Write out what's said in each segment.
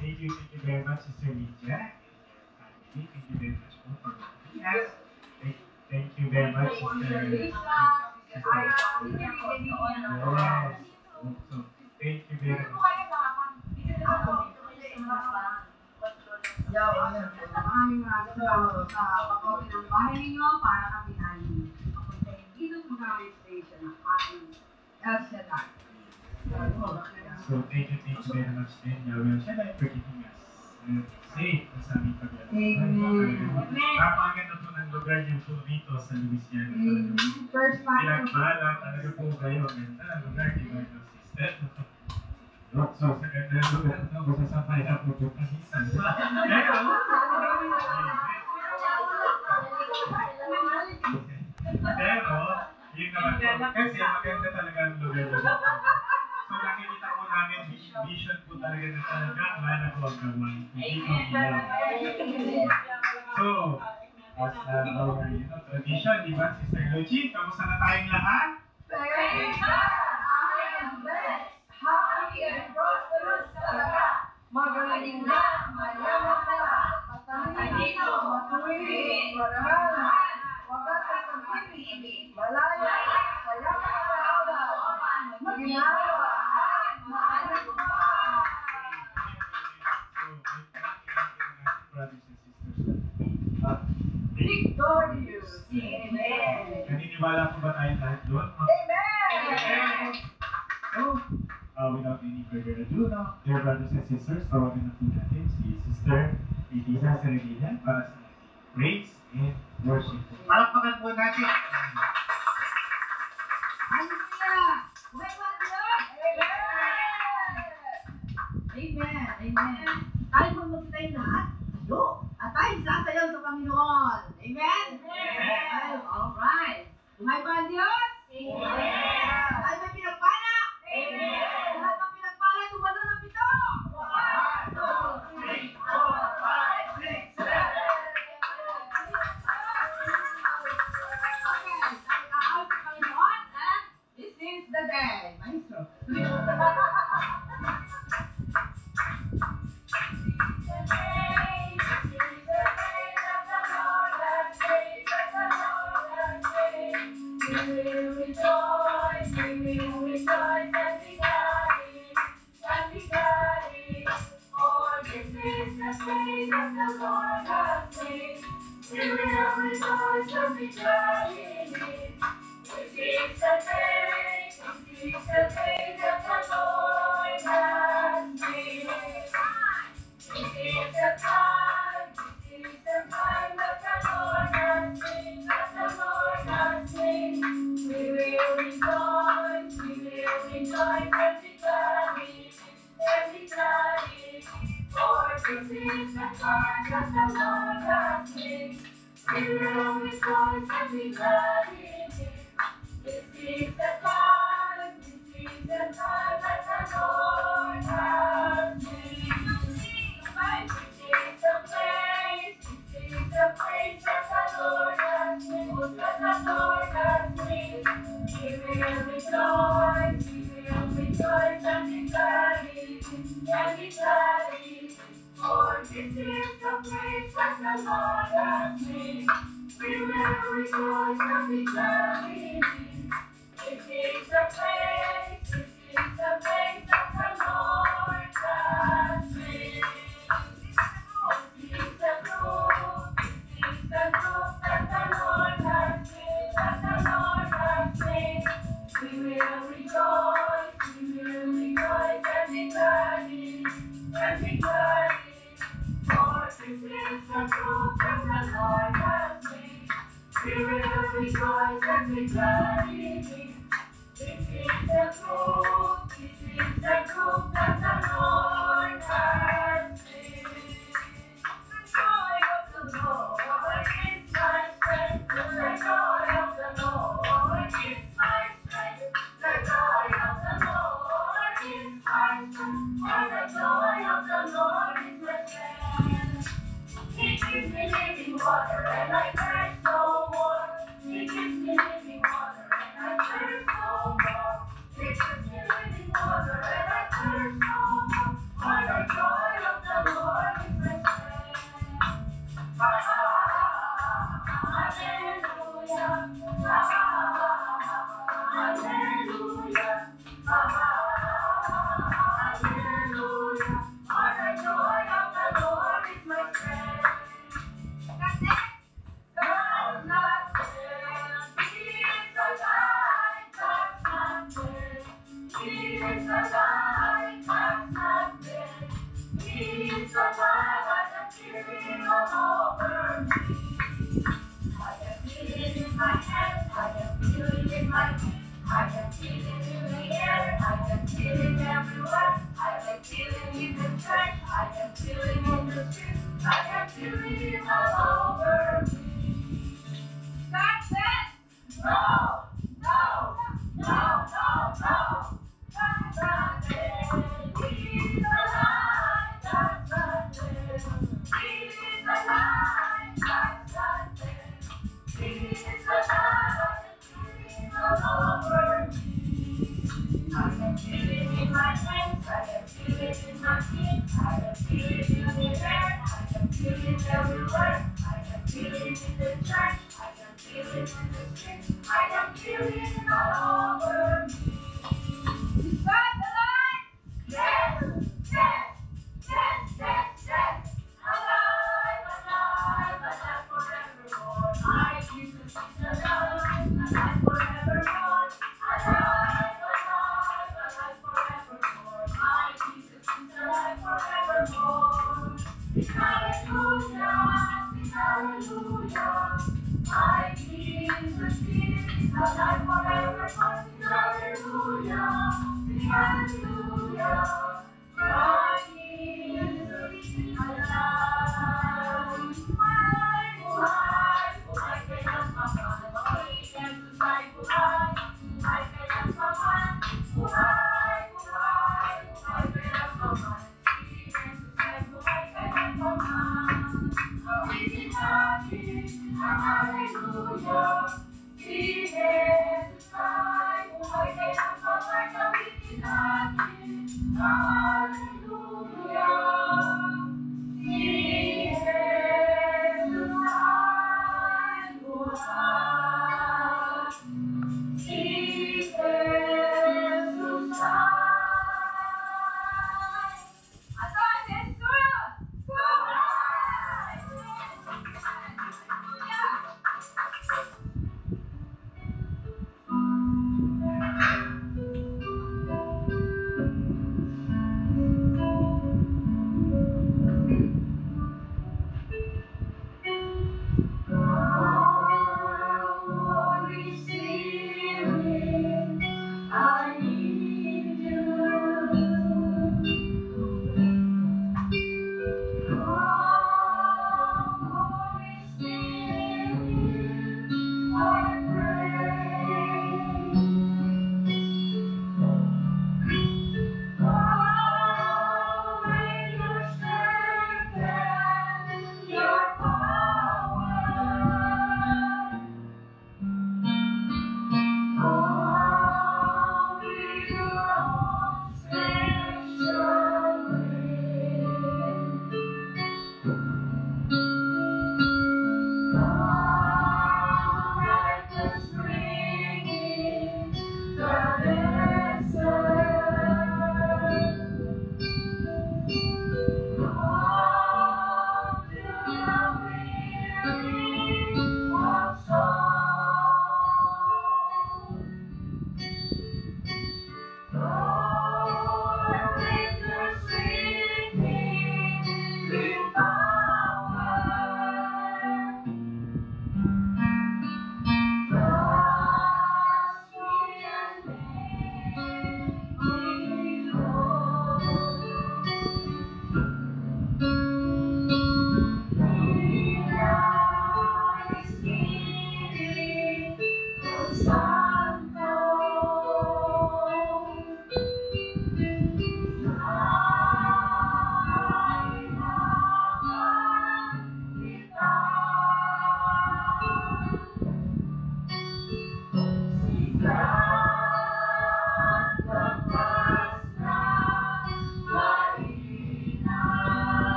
Thank you very much, Sister Lydia and family. Thank you very much for joining us. Thank, thank you very much, Sister. Yes. So, thank you very much. Maraming salamat sa pag-open ng bahay ninyo para kami ay mapuntahin dito sa Marriage Station ng ating El Shaddai. So, thank you very much din, Yahweh Shaddai, for keeping us safe sa aming paglalakad. Amen. Napakaganda po ng lugar niyo po dito sa Louisiana. First time. Pinagpala talaga po kayo. Ganda ang lugar, di ba, sister? So, sa ganda ng lugar, masasabay na po po kanisan. Pero, yun naman po. Kasi maganda talaga ang lugar dito. So, nakikita po namin, vision po talaga na talaga, mana po ang gawan. Hindi po ilaw. So, as our tradition, di ba, Sister Lucy, kamusta na tayong lahat? Praise God! I am blessed, happy and prosperous talaga. Magaling na, mayaman na, matalino, matuwid, marangal, wagas sa pag-ibig, malaya, kaya makakaawa, maginawa, at maaari pa. Victorious! Amen! Naniniwala po ba tayo lahat doon? Amen! So, without any further ado, now, dear brothers and sisters, tawagin na po natin si Sister Liza Serenina para sa praise and worship. Palakpakan po natin! Hallelujah! Buhay po ang Diyos! Amen! Amen! Tayo po magtay lahat. Tayo! At tayo sasayaw sa Panginoon. Amen? Amen! Alright! Buhay po ang Diyos? Amen! Tayo may pinagpala? Amen! Lahat ng pinagpala, tumalo ng pito! 1, 2, 3, 4, 5, 6, 7! Okay, tayo kaawit sa Panginoon and this is the day. Maestro. is the light that's not dead. He is the light I can feel it all over me. I can feel it in my hands, I can feel it in my feet. I can feel it in the air, I can feel it everywhere. I can feel it in the church, I can feel it in the street. I can feel it all over me. God said, no, no, no, no, no. That's not it. He's alive, that's not it. He's alive, that's not it. He's alive, he's all over me. I can feel it in my hands, I can feel it in my feet. I can feel it in the air, I can feel it everywhere. I can feel it in the church, I can feel it in the street. I can feel it all over me. Is God alive? Yes, yes, yes, yes, yes. Alive, alive, alive forevermore. My Jesus is alive, alive forevermore. Alive, alive, alive forevermore. My Jesus is alive forevermore. Sing hallelujah, sing hallelujah. My Jesus is alive forevermore. Sing hallelujah, sing hallelujah. My Jesus is alive. Buhay, buhay, buhay kaya paman. Makikinig sa buhay, buhay kaya paman. Buhay, buhay, buhay kaya paman. Makikinig sa buhay kaya paman. Awitin natin ang hallelujah. Si Jesus ay buhay kaya paman. Awitin natin ang hallelujah. Si Jesus ay buhay. Si Jesus ay Atas Jesus! Buhay! Hallelujah!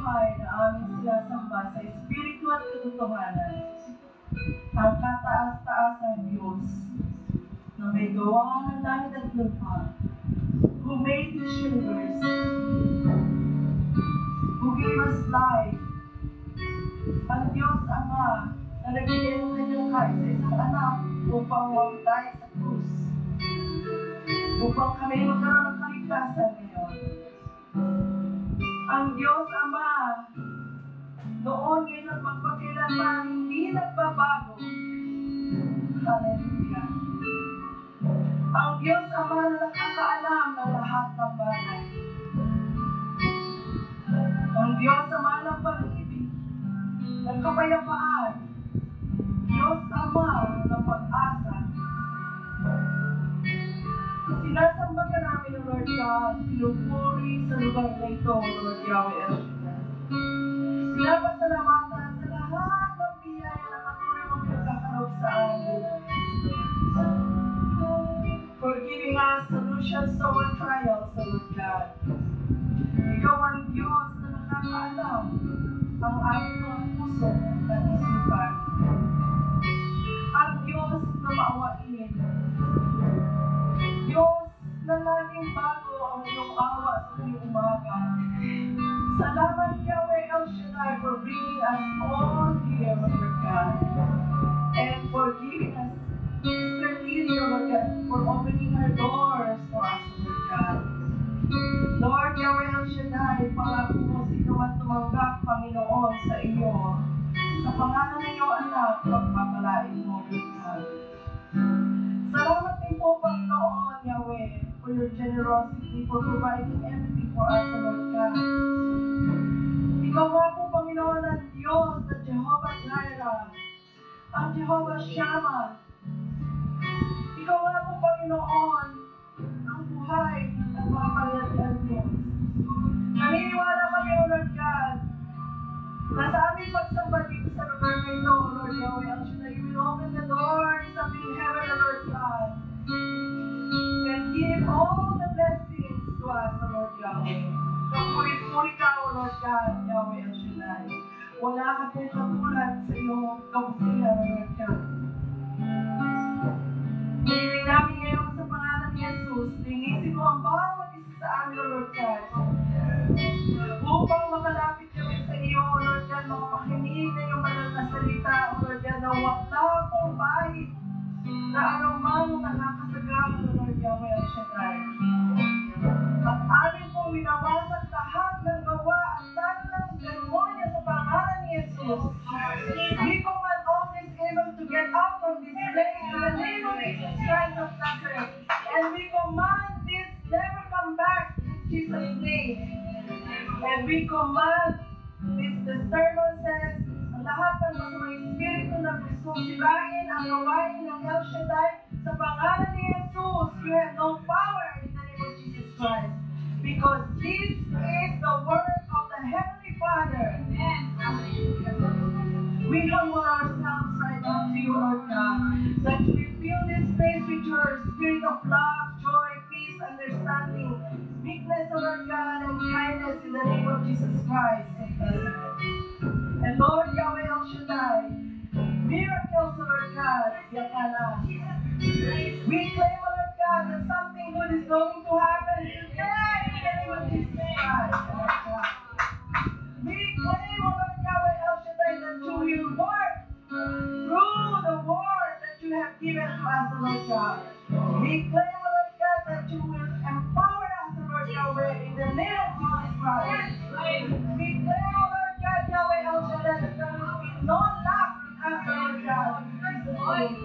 buhay na aming sinasamba sa Espiritu at katotohanan, ang kataas-taasang Diyos na may gawa ng langit at lupa, who made this universe, who gave us life, ang Diyos Ama na nagbigay ng kanyang kahit sa isang anak upang mamatay sa krus, upang kami magkaroon ng kaligtasan ngayon. Ang Diyos Ama, noon, ngayon at magpakailanman, hindi nagbabago. Hallelujah. Ang Diyos Ama na nakakaalam ng lahat ng bagay. Ang Diyos Ama ng pag-ibig, ng kapayapaan, Diyos Ama ng pag-asa. Sinasamba ka namin, Lord God, pinupuri sa lugar na ito, Lord Yahweh El Shaddai. Pinapasalamatan sa lahat ng biyaya na patuloy mong pinagkakaloob sa amin. For giving us solutions to our trials, Lord God. Ikaw ang Diyos na nakakaalam ang aming mga puso at isipan. Ang Diyos na maawain. Diyos na laging bago ang iyong awa sa tuwing umaga. Salamat, Yahweh El Shaddai, for bringing us all here, Lord God. And for giving us Sister Lily, Lord God, for opening her doors for us, Lord God. Lord Yahweh El Shaddai, pangako mo sino man tumanggap, Panginoon, sa iyo. Sa pangalan ng iyong anak, pagpapalain mo, Lord God. Salamat din po, Panginoon, Yahweh, for your generosity, for providing everything for us, Lord God. Ikaw nga po, Panginoon, ang Diyos na Jehovah Jireh, ang Jehovah Shammah. Ikaw nga po, Panginoon, ang buhay at makapangyarihan Diyos. Naniniwala kami, O Lord God, na sa aming pagsamba dito sa lugar na ito, O Lord Yahweh El Shaddai, you will open the doors of the heaven, O Lord God, and give all the blessings to us, O Lord Yahweh. Kapulit-puli ka, O Lord God, Yahweh El Shaddai. Wala ka pong katulad sa iyong kabutihan, O Lord God. Hiniling namin ngayon sa pangalan ni Jesus, linisin mo ang bawat isa sa amin, O Lord God. Upang makalapit kami sa iyo, O Lord God, makapakinig na iyong banal na salita, O Lord God, na wala pong bahid na anumang nakakasagam, O Lord Yahweh El Shaddai. At amin pong winawasak lahat ng gawa at plano ng demonyo sa pangalan ni Jesus. We command all this evil to get out from this place in the name of Jesus Christ of Nazareth. And we command this never come back in Jesus' name. And we command these disturbances, lahat ng masamang espiritu na gustong sirain ang gawain ng El Shaddai sa pangalan ni Jesus. You have no power in the name of Jesus Christ. Because this is the word of the Heavenly Father. We humble ourselves right now to you, Lord God, that you will fill this place with your spirit of love, joy, peace, understanding, meekness, Lord God, and kindness in the name of Jesus Christ of Nazareth. And Lord Yahweh El Shaddai, miracles, Lord God, yakala. We claim, Lord God, that something good is going to happen today in the name of Jesus Christ. We claim, Lord Yahweh El Shaddai, that you will work through the word that you have given to us, Lord God. We claim, Lord God, that you will empower us, Lord Yahweh, in the name of Jesus Christ. We claim, Lord God, Yahweh El Shaddai, that there will be no lack in us, Lord God, in Jesus' name.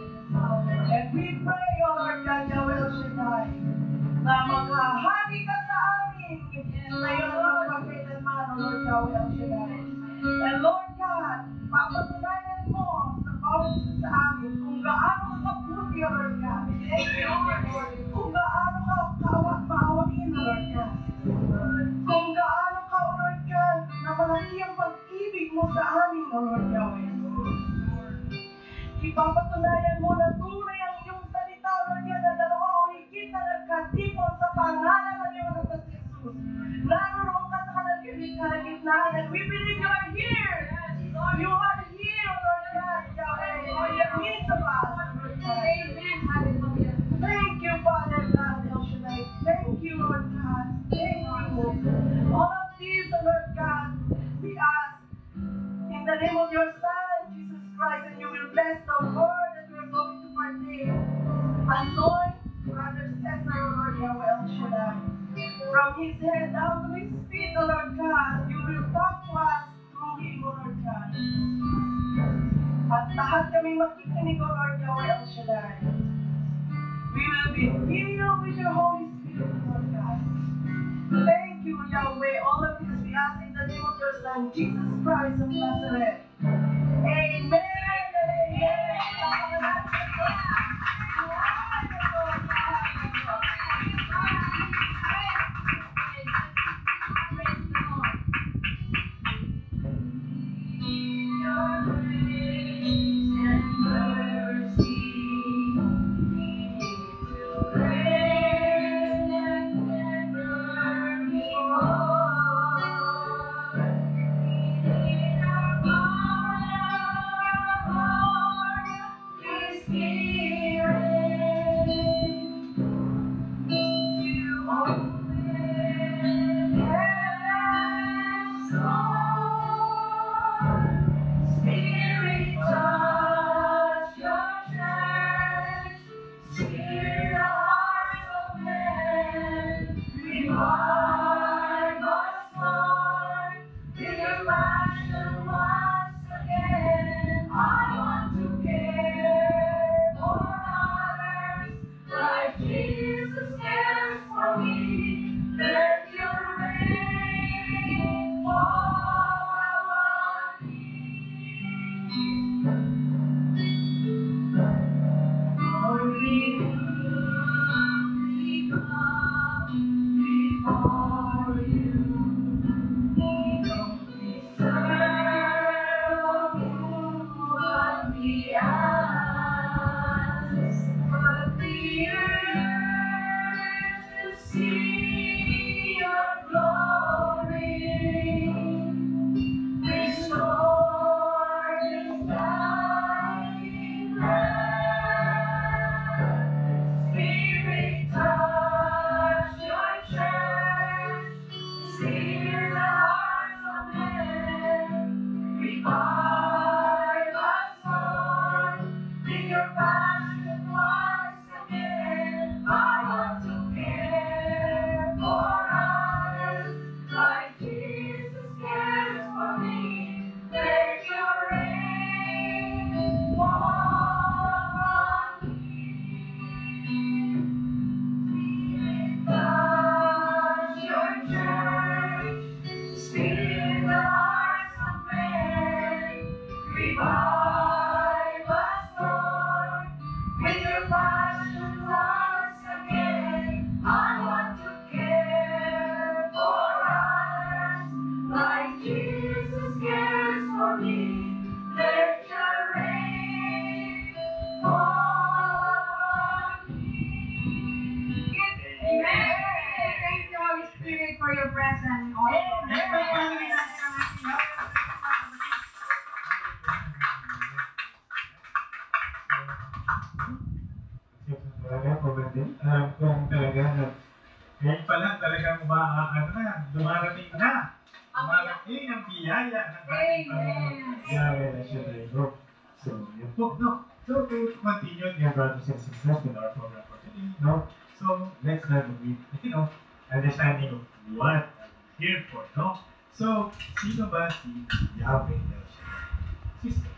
And we pray, O Lord God, Yahweh El Shaddai, na maghahagi ka sa amin ngayon at magpakailanman, O Lord Yahweh El Shaddai. And Lord God, papatunayan mo sa bawat isa sa amin kung gaano ka kabuti, O Lord God. Kung gaano ka maawain, O Lord God. Kung gaano ka, O Lord God, na malaki ang pag-ibig mo sa amin, O Lord Yahweh. Ipapatunayan mo na tunay ang iyong salita, O Lord God, na dalawa o higit na nagkatipon sa pangalan ng iyong anak na si Jesus. Naroon ka sa kalagitnaan, and we will his head down to his feet, O Lord God. You will talk to us through him, O Lord God. At lahat kami makikinig, O Lord Yahweh El Shaddai. We will be filled with your Holy Spirit, Lord God. Thank you, Yahweh. All of this we ask in the name of your Son, Jesus Christ of Nazareth. Amen and amen. Spirit, touch your church. Steer the hearts of men. Revive us, Lord. With your passion once again. I want to care for others like Jesus cares for me. Let your rain fall on me. Lord, we humbly come before you. We don't deserve of you what we ask, but we yearn to see your glory. Restore this dying land. Spirit, touch your church. Steer the hearts of men. Revive us, Lord, with your passion once again. I want to care for others like Jesus cares for me. Let your rain fall upon me. Spirit, touch your church. Steer the hearts of men. Revive us, Lord, with your passion once again. I want to care for others like Jesus cares for me. Let your rain fall upon me. Amen. Thank you, Holy Spirit, for your presence in all of us. Ngayon pa lang talagang dumarating na. Dumarating ang biyaya ng ating Panginoon. Yahweh na siya tayo. So, yun po, no? So, to continue, dear brothers and sisters, with our program for today, no? So, let's have a brief, understanding of what I'm here for, no? So, sino ba si Yahweh El Shaddai? Sister.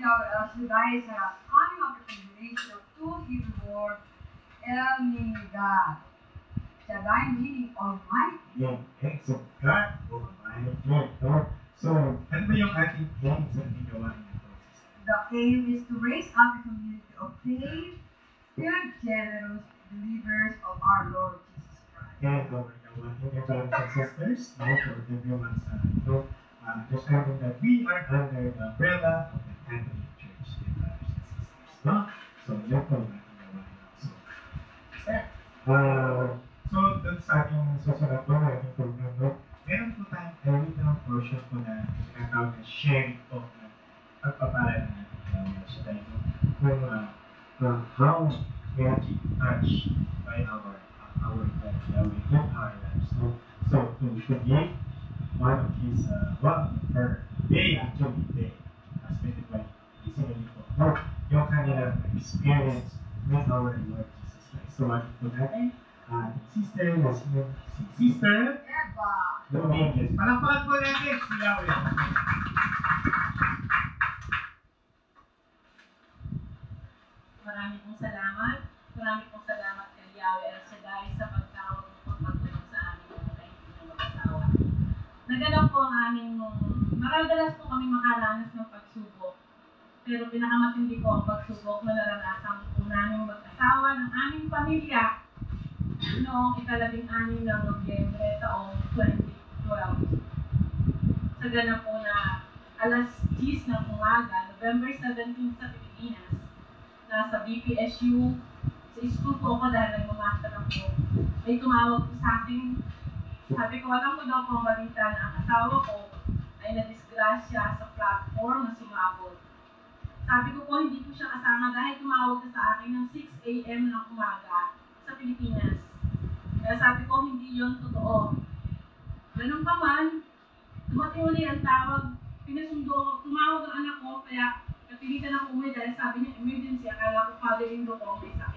Yahweh El Shaddai is a coming of the combination of two Hebrew words, El meaning God, Shaddai meaning Almighty. Yan, so God Almighty, no? So, ano ba yung ating aim sa ginawa niya po, sister? The aim is to raise up a community of faith-filled, generous believers of our Lord Jesus Christ. And over the one brothers and sisters, no, for everyone's understanding that we are under the umbrella of the Catholic Church, dear brothers and sisters, no? So, yan po ang ating gawain. So, dun sa ating susunod po, ating program, no? Meron po tayong little portion po na tinatawag na sharing po na pagpapala ng ating Yahweh siya tayo, no? Kung how we are being touched by our God, Yahweh, in our lives, no? So, to give one of his, her day, actually, day, specified, basically po, no? Yung kanilang experience with our Lord Jesus Christ. So, ano po natin? ating sister na si Sister Eva. Dominguez. Palakpakan po natin sila ulit. Maraming pong salamat. Maraming pong salamat kay Yahweh El Shaddai sa pagtawag at pagtulong sa aming mga kaibigan mag-asawa. Naganap po ang aming maradalas po kami makaranas ng pagsubok. Pero pinakamatindi po ang pagsubok na naranasan po namin mag-asawa ng aming pamilya noong ika-16 ng Nobyembre taong 2012. Sa ganap po na alas 10 ng umaga, November 17 sa Pilipinas, nasa BPSU, sa school po ako dahil nagmamaster ako. May tumawag po sa akin. Sabi ko, alam ko daw po ang balita na ang asawa ko ay nadisgrasya sa platform na sumabot. Sabi ko po, hindi ko siya kasama dahil tumawag na sa akin ng 6 a.m. ng umaga sa Pilipinas. Kaya sabi ko, hindi yon totoo. Ganun pa man, dumating uli ang tawag, pinasundo ko, tumawag ang anak ko, kaya napilitan ako umuwi dahil sabi niya emergency, akala ko father-in-law ko may sa